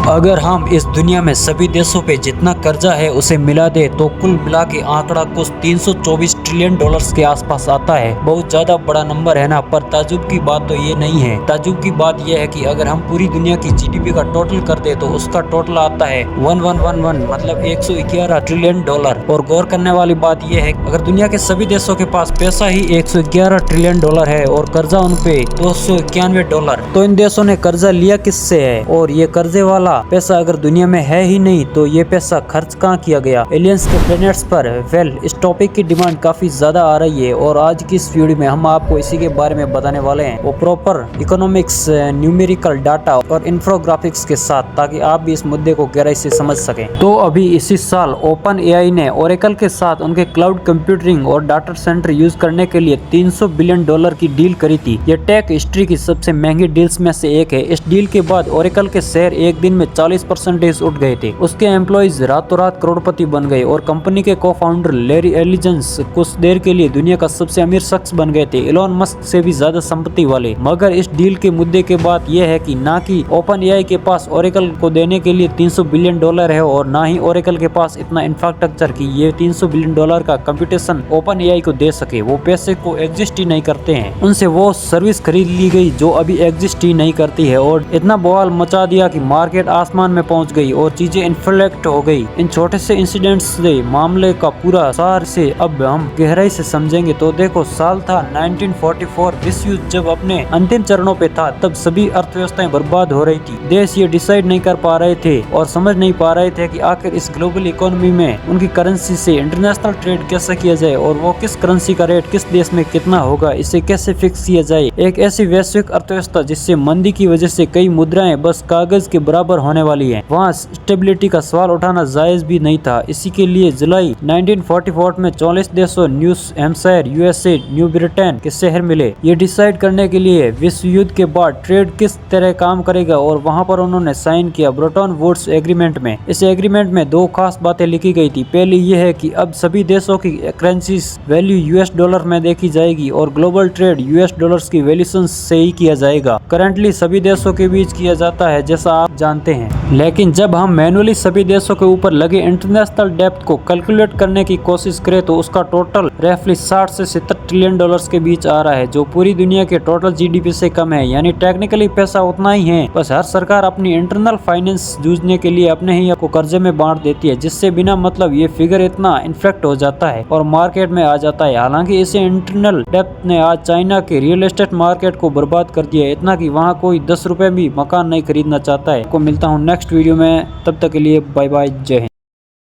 अगर हम इस दुनिया में सभी देशों पे जितना कर्जा है उसे मिला दे तो कुल मिला के आंकड़ा कुछ 324 ट्रिलियन डॉलर्स के आसपास आता है। बहुत ज्यादा बड़ा नंबर है ना, पर ताजुब की बात तो ये नहीं है। ताजुब की बात यह है कि अगर हम पूरी दुनिया की जीडीपी का टोटल कर दे तो उसका टोटल आता है 1111 मतलब 111 ट्रिलियन डॉलर। और गौर करने वाली बात यह है अगर दुनिया के सभी देशों के पास पैसा ही 111 ट्रिलियन डॉलर है और कर्जा उन पे 291 डॉलर, तो इन देशों ने कर्जा लिया किससे है? और ये कर्जे वाला पैसा अगर दुनिया में है ही नहीं तो ये पैसा खर्च कहाँ किया गया? एलियंस के प्लैनेट्स पर। वेल, इस टॉपिक की डिमांड काफी ज्यादा आ रही है और आज की इस वीडियो में हम आपको इसी के बारे में बताने वाले हैं, वो प्रॉपर इकोनॉमिक्स, न्यूमेरिकल डाटा और इंफोग्राफिक्स के साथ, ताकि आप भी इस मुद्दे को गहराई से समझ सकें। तो अभी इसी साल ओपन एआई ने ओरेकल के साथ उनके क्लाउड कंप्यूटिंग और डाटा सेंटर यूज करने के लिए 300 बिलियन डॉलर की डील करी थी। यह टेक हिस्ट्री की सबसे महंगी डील्स में से एक है। इस डील के बाद ओरेकल के शेयर एक दिन में 40% उठ गए थे। उसके एम्प्लॉइज रातों रात करोड़पति बन गए और कंपनी के को फाउंडर लैरी एलिजन्स कुछ देर के लिए दुनिया का सबसे अमीर शख्स बन गए थे, एलोन मस्क से भी ज्यादा संपत्ति वाले। मगर इस डील के मुद्दे के बाद यह है कि ना कि ओपन एआई के पास ओरेकल को देने के लिए 300 बिलियन डॉलर है और ना ही ओरेकल के पास इतना इंफ्रास्ट्रक्चर कि ये 300 बिलियन डॉलर का कंप्यूटेशन ओपन एआई को दे सके। वो पैसे को एग्जिस्ट ही नहीं करते हैं। उनसे वो सर्विस खरीद ली गई जो अभी एग्जिस्ट ही नहीं करती है और इतना बवाल मचा दिया कि मार्केट आसमान में पहुंच गई और चीजें इन्फ्लेक्ट हो गई। इन छोटे से इंसिडेंट्स से मामले का पूरा सार से अब हम गहराई से समझेंगे। तो देखो, साल था 1944। विश्व युद्ध जब अपने अंतिम चरणों पे था तब सभी अर्थव्यवस्थाएं बर्बाद हो रही थी। देश ये डिसाइड नहीं कर पा रहे थे और समझ नहीं पा रहे थे कि आखिर इस ग्लोबल इकोनॉमी में उनकी करेंसी से इंटरनेशनल ट्रेड कैसे किया जाए और वो किस करेंसी का रेट किस देश में कितना होगा, इसे कैसे फिक्स किया जाए। एक ऐसी वैश्विक अर्थव्यवस्था जिससे मंदी की वजह से कई मुद्राएं बस कागज के बराबर होने वाली है, वहाँ स्टेबिलिटी का सवाल उठाना जायज भी नहीं था। इसी के लिए जुलाई 1944 में 44 देशों, new Hampshire, USA, new Britain के शहर मिले ये डिसाइड करने के लिए विश्व युद्ध के बाद ट्रेड किस तरह काम करेगा और वहाँ पर उन्होंने साइन किया ब्रेटन वुड्स एग्रीमेंट में। इस एग्रीमेंट में दो खास बातें लिखी गई थी। पहली ये है कि अब सभी देशों की करेंसी वैल्यू यूएस डॉलर में देखी जाएगी और ग्लोबल ट्रेड यूएस डॉलर्स की वैल्यूएशन से ही किया जाएगा। करंटली सभी देशों के बीच किया जाता है जैसा आप जानते हैं, लेकिन जब हम मैनुअली सभी देशों के ऊपर लगे इंटरनेशनल डेब्ट को कैलकुलेट करने की कोशिश करें तो उसका टोटल रफली 60 से 70 ट्रिलियन डॉलर्स के बीच आ रहा है, जो पूरी दुनिया के टोटल जीडीपी से कम है। यानी टेक्निकली पैसा उतना ही है, बस हर सरकार अपनी इंटरनल फाइनेंस जूझने के लिए अपने ही को कर्जे में बांट देती है, जिससे बिना मतलब ये फिगर इतना इन्फ्लेक्ट हो जाता है और मार्केट में आ जाता है। हालांकि इसे इंटरनल डेब्ट ने आज चाइना के रियल एस्टेट मार्केट को बर्बाद कर दिया है, इतना कि वहाँ कोई 10 रुपए भी मकान नहीं खरीदना चाहता है। को मिलता हूँ नेक्स्ट वीडियो में, तब तक के लिए बाय बाय, जय हिंद।